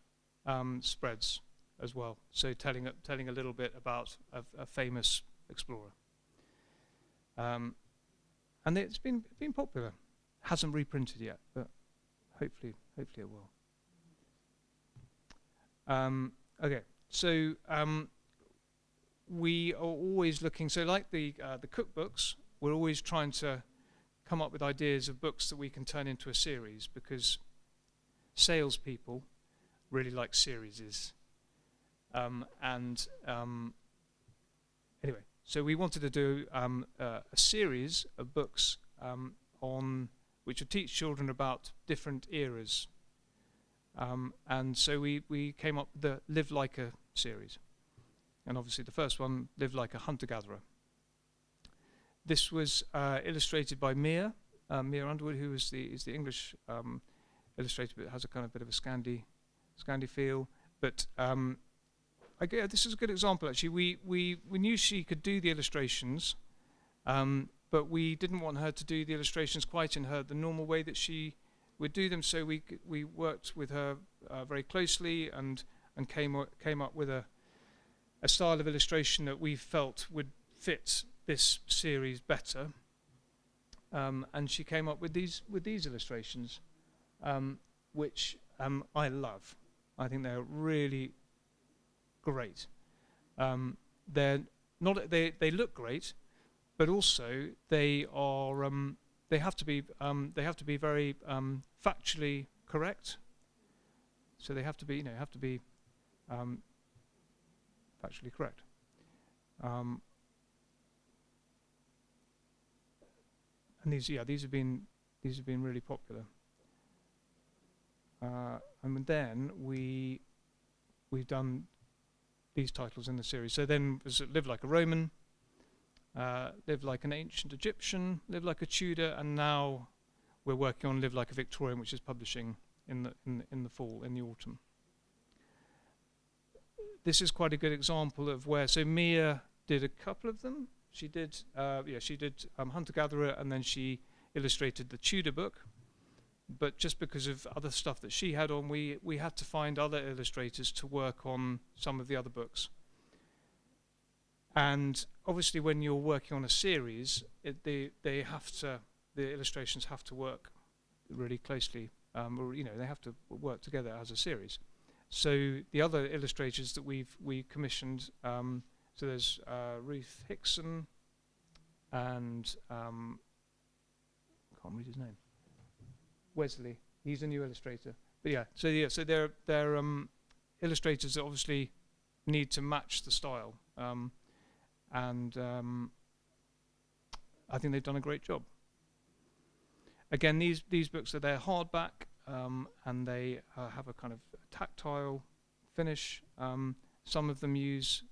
spreads as well, so telling a little bit about a famous explorer, and it's been popular. Hasn't reprinted yet, but hopefully it will. Okay, so we are always looking. So like the cookbooks, we're always trying to come up with ideas of books that we can turn into a series, because salespeople really like series. Anyway, so we wanted to do a series of books which would teach children about different eras. And so we came up with the Live Like a series. And obviously the first one, Live Like a Hunter-Gatherer. This was illustrated by Mia Underwood, who is the English illustrator, but it has a kind of bit of a Scandi feel. But this is a good example, actually. We knew she could do the illustrations, but we didn't want her to do the illustrations quite in the normal way that she would do them. So we worked with her very closely and came up with a style of illustration that we felt would fit this series better. And she came up with these illustrations, which I love. I think they're really great. They're not. They look great, but also they are. They have to be very factually correct. So they have to be. Factually correct. And these have been really popular. And then we've done these titles in the series. So then was Live Like a Roman, Live Like an Ancient Egyptian, Live Like a Tudor, and now we're working on Live Like a Victorian, which is publishing in the fall, in the autumn. This is quite a good example of where. So Mia did a couple of them. She did Hunter-Gatherer, and then she illustrated the Tudor book. but just because of other stuff that she had on, we had to find other illustrators to work on some of the other books. And obviously, when you're working on a series, the illustrations have to work really closely, or they have to work together as a series. So the other illustrators that we commissioned, so there's Ruth Hickson and can't read his name. Wesley, he's a new illustrator. But so they're illustrators that obviously need to match the style, and I think they've done a great job. Again, these books they're hardback, and they have a kind of tactile finish. Some of them use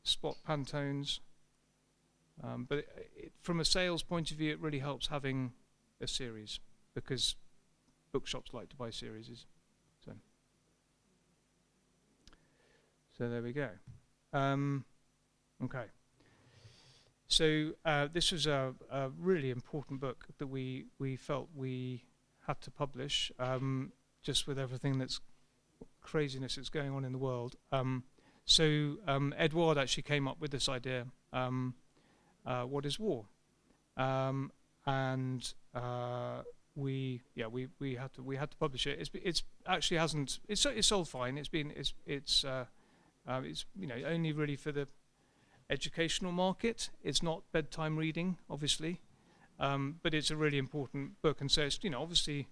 spot Pantones, but from a sales point of view, it really helps having a series, because bookshops like to buy series. So there we go. Okay. So this was a really important book that we felt we had to publish, just with everything that's craziness that's going on in the world. So Edouard actually came up with this idea. What is war? And we had to publish it. It's actually hasn't. It's sold fine. It's only really for the educational market. It's not bedtime reading, obviously, but it's a really important book, and so it's obviously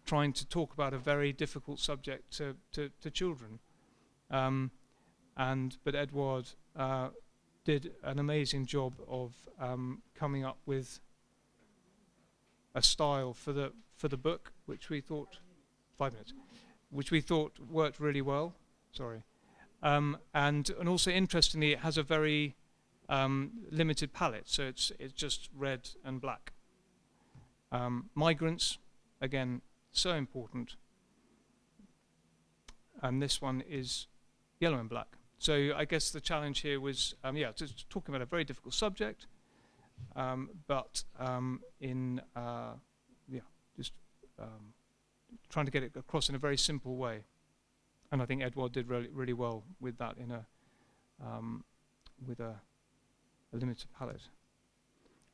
trying to talk about a very difficult subject to children. But Edouard did an amazing job of coming up with a style for the book, which we thought 5 minutes, which we thought worked really well. Sorry. And also interestingly, it has a very limited palette, so it's just red and black. Migrants, again, so important. And this one is yellow and black. So I guess the challenge here was, just talking about a very difficult subject, but trying to get it across in a very simple way. And I think Edouard did really well with that in with a limited palette.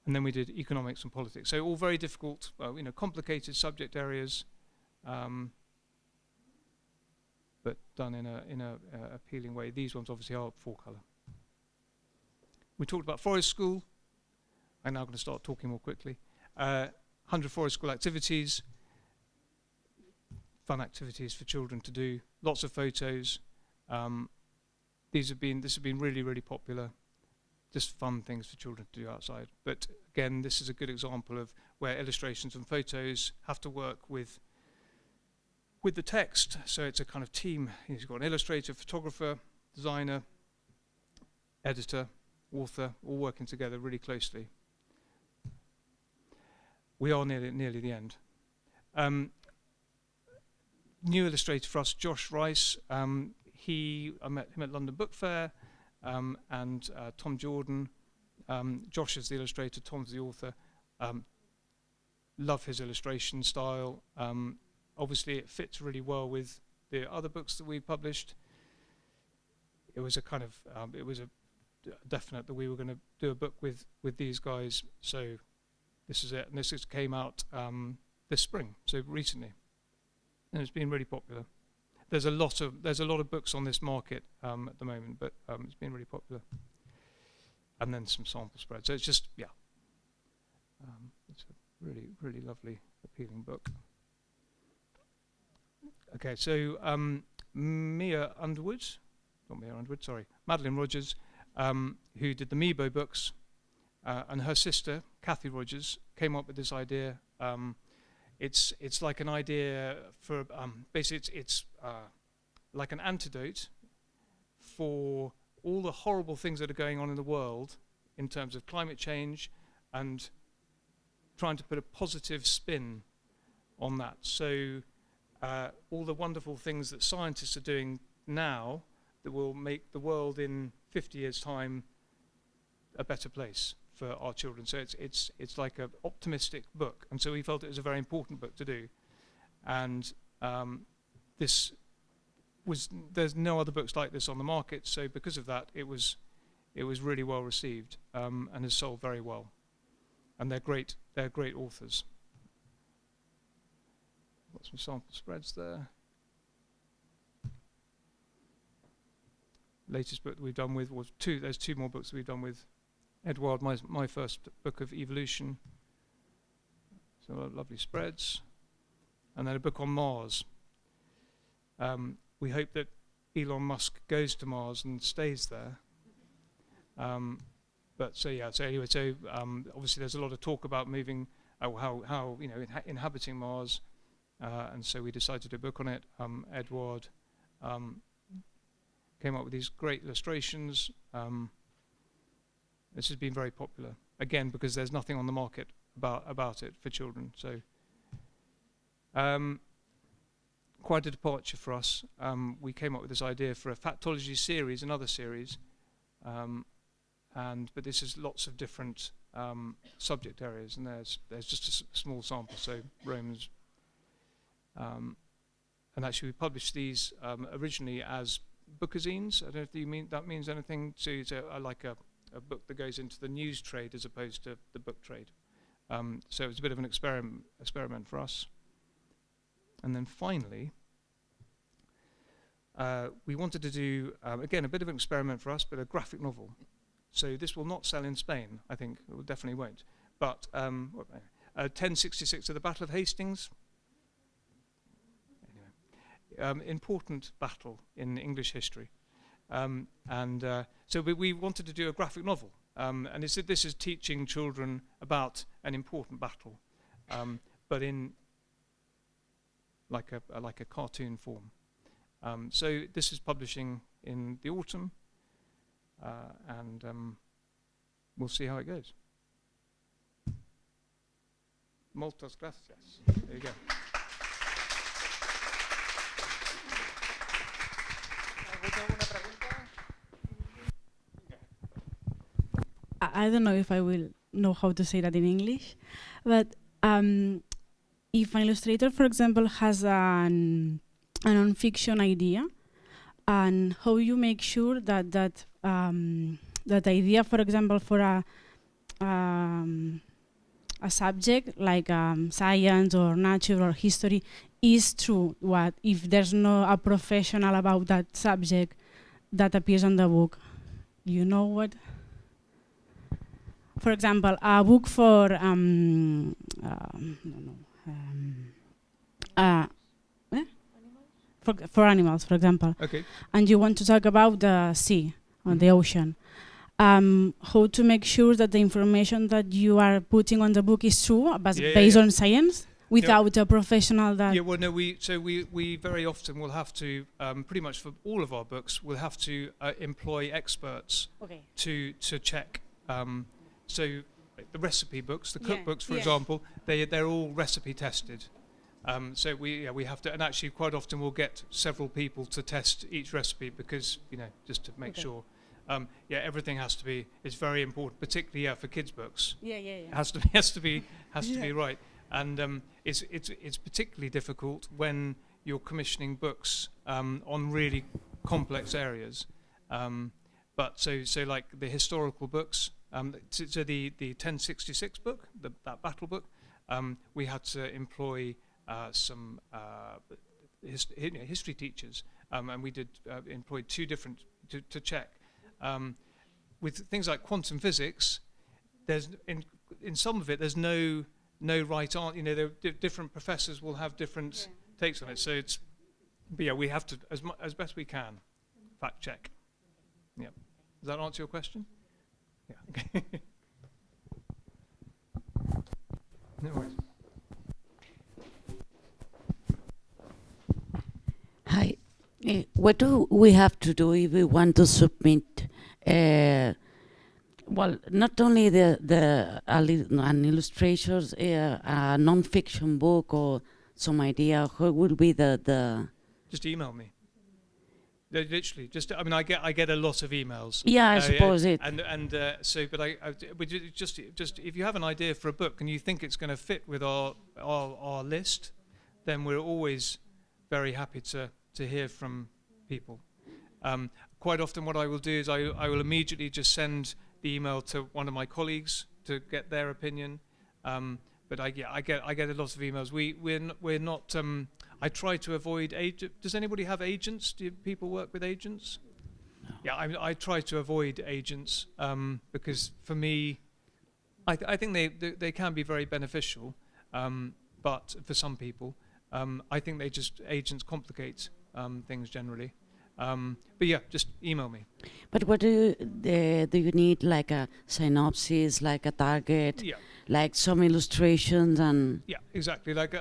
And then we did economics and politics. So all very difficult, complicated subject areas, but done in a appealing way. These ones obviously are 4-color. We talked about Forest School. I'm now going to start talking more quickly. 100 Forest School activities, fun activities for children to do. Lots of photos. This has been really, really popular. Just fun things for children to do outside. But again, this is a good example of where illustrations and photos have to work with the text. So it's a kind of team. You've got an illustrator, photographer, designer, editor, author, all working together really closely. We are nearly the end. New illustrator for us, Josh Rice. I met him at London Book Fair, and Tom Jordan. Josh is the illustrator, Tom's the author. Love his illustration style. Obviously, it fits really well with the other books that we published. It was a kind of, it was a definite that we were going to do a book with these guys. So this is it, and this came out this spring, so recently, and it's been really popular. There's a lot of books on this market at the moment, but it's been really popular. And then some sample spread. So it's just it's a really, really lovely, appealing book. Okay, so Madeline Rogers, who did the Meebo books, and her sister, Kathy Rogers, came up with this idea. It's like an idea for, basically it's like an antidote for all the horrible things that are going on in the world in terms of climate change, and trying to put a positive spin on that. So all the wonderful things that scientists are doing now that will make the world in 50 years' time a better place for our children. So it's like an optimistic book, and so we felt it was a very important book to do. And there's no other books like this on the market, so because of that, it was really well received, and has sold very well. And they're great authors. Got some sample spreads there. Latest book that we've done with was there's two more books that we've done with Edward, my first book of evolution. So lovely spreads. And then a book on Mars. We hope that Elon Musk goes to Mars and stays there. Obviously there's a lot of talk about moving, how inhabiting Mars, and so we decided to do a book on it. Edward came up with these great illustrations. This has been very popular, again, because there's nothing on the market about it for children. So quite a departure for us. We came up with this idea for a factology series, another series, but this is lots of different subject areas, and there's just a small sample. So Romans, and actually we published these originally as bookazines. I don't know if that means anything to like a book that goes into the news trade as opposed to the book trade. So it was a bit of an experiment for us. And then finally, we wanted to do, again, a bit of an experiment for us, but a graphic novel. So this will not sell in Spain, I think. It definitely won't. But 1066 of the Battle of Hastings. Anyway, important battle in English history. So we wanted to do a graphic novel. And this is teaching children about an important battle, but in like a cartoon form. So this is publishing in the autumn, and we'll see how it goes. Moltes gracias. There you go. I don't know if I will know how to say that in English, but if an illustrator, for example, has a non-fiction idea, and how you make sure that idea, for example, for a subject like science or nature or history is true. What if there's no a professional about that subject that appears on the book? You know what? For example, a book for for animals, for example. Okay. And you want to talk about the sea or the ocean. How to make sure that the information that you are putting on the book is true, based on science, without a professional that... Yeah, well, no, we very often will have to, pretty much for all of our books, we'll have to employ experts to check. So the recipe books, the cookbooks, for example, they're all recipe tested. So we have to, and actually quite often we'll get several people to test each recipe because, just to make sure. Everything has to be, it's very important, particularly for kids' books. It has to be right. And it's particularly difficult when you're commissioning books on really complex areas. But so like the historical books, so the 1066 book, that battle book, we had to employ some history teachers, and we employed two different to check. With things like quantum physics, there's in some of it there's no right answer. Different professors will have different takes on it. So we have to as best we can fact check. Yeah. Does that answer your question? Yeah. Okay. No worries. Hi. What do we have to do if we want to submit? Not only an illustrations, a non-fiction book or some idea. What will be the? Just email me. Literally, just I mean, I get a lot of emails. Yeah, I suppose it. And so, but but just if you have an idea for a book and you think it's going to fit with our list, then we're always very happy to hear from people. Quite often, what I will do is I will immediately just send the email to one of my colleagues to get their opinion. But I get a lot of emails. We're not. I try to avoid agent. Does anybody have agents? Do people work with agents? No. Yeah, I try to avoid agents because for me, I think they can be very beneficial, but for some people, I think agents complicate things generally. But yeah, just email me. But what do you need, like a synopsis, like a target, Yeah. like some illustrations and? Yeah, exactly. Like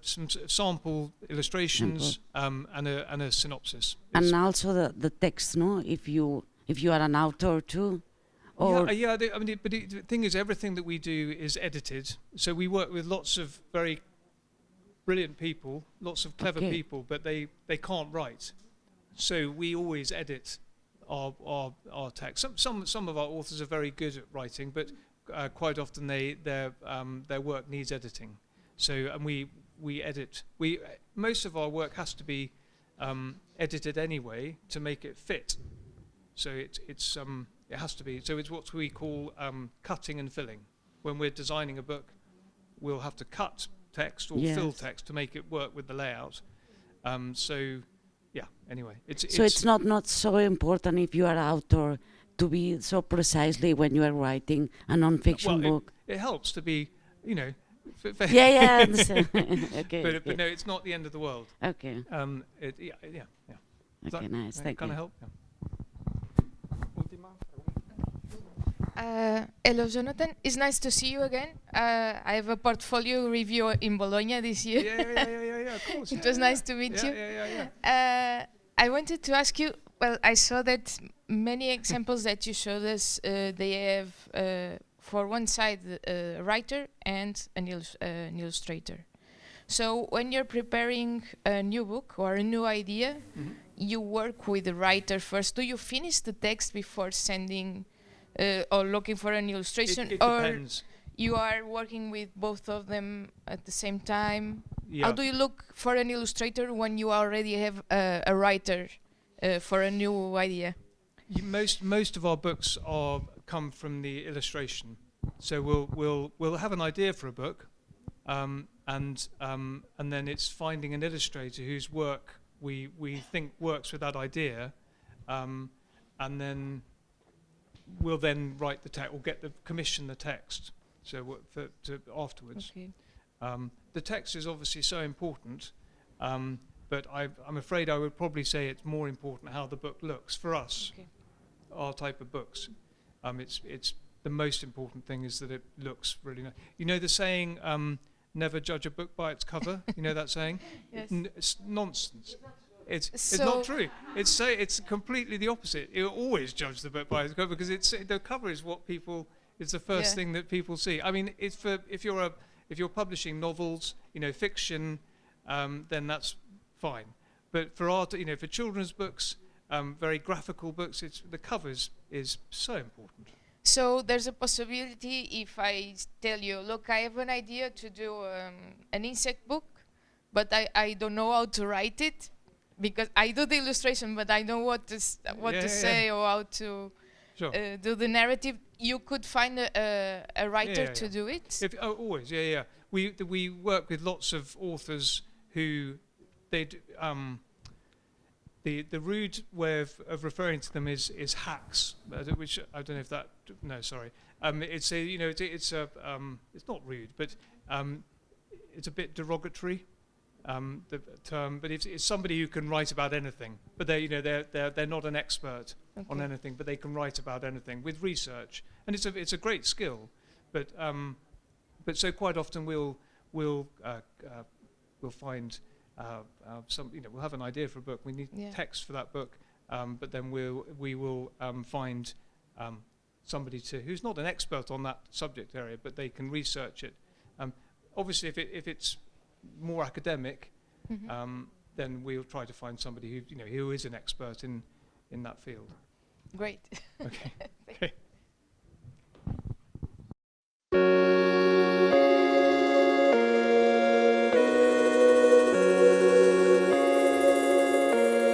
some sample illustrations and a synopsis. And also the text, no? If you are an author too, or yeah. I mean, but the thing is, everything that we do is edited. So we work with lots of very brilliant people, lots of clever people, but they can't write. So we always edit our text. Some of our authors are very good at writing, but quite often their work needs editing. So and we edit. Most of our work has to be edited anyway to make it fit. So it has to be. So it's what we call cutting and filling. When we're designing a book, we'll have to cut text or fill text to make it work with the layout. So. Yeah. Anyway, it's not so important if you are author to be so precisely when you are writing a non-fiction book. It helps to be, Yeah. I understand. Okay. But no, it's not the end of the world. Okay. Yeah. Okay, nice. Thank you. Kind of help. Hello, Jonathan. It's nice to see you again. I have a portfolio review in Bologna this year. Yeah, of course. It was nice to meet you. Yeah. I wanted to ask you, well, I saw that many examples that you showed us, they have, for one side, a writer and an illustrator. So when you're preparing a new book or a new idea, you work with the writer first. Do you finish the text before sending or looking for an illustration? It depends. You are working with both of them at the same time? Yeah. How do you look for an illustrator when you already have a writer for a new idea? Most of our books come from the illustration. So we'll have an idea for a book, and then it's finding an illustrator whose work we think works with that idea, and then we'll then write the text or commission the text. So afterwards. Okay. The text is obviously so important, but I'm afraid I would probably say it's more important how the book looks for us. Okay. Our type of books. It's the most important thing is that it looks really nice. You know the saying, never judge a book by its cover? You know that saying? Yes. It's nonsense. It's not true. It's completely the opposite. You always judge the book by its cover because the cover is what people. It's the first thing that people see. I mean, it's if you're publishing novels, fiction, then that's fine. But for art, for children's books, very graphical books, the covers is so important. So there's a possibility if I tell you, look, I have an idea to do an insect book, but I don't know how to write it because I do the illustration, but I don't know what to say or how to do the narrative. You could find a writer to do it. Always, yeah. We work with lots of authors who the rude way of referring to them is hacks, which I don't know if that. No, sorry. It's not rude, but it's a bit derogatory. The term, but it's somebody who can write about anything, but they're not an expert on anything, but they can write about anything with research, and it's a great skill, but so quite often we'll find we'll have an idea for a book, we need text for that book, but then we will find somebody who's not an expert on that subject area, but they can research it. Obviously, if it's more academic, then we'll try to find somebody who is an expert in that field. Great. Okay. Okay.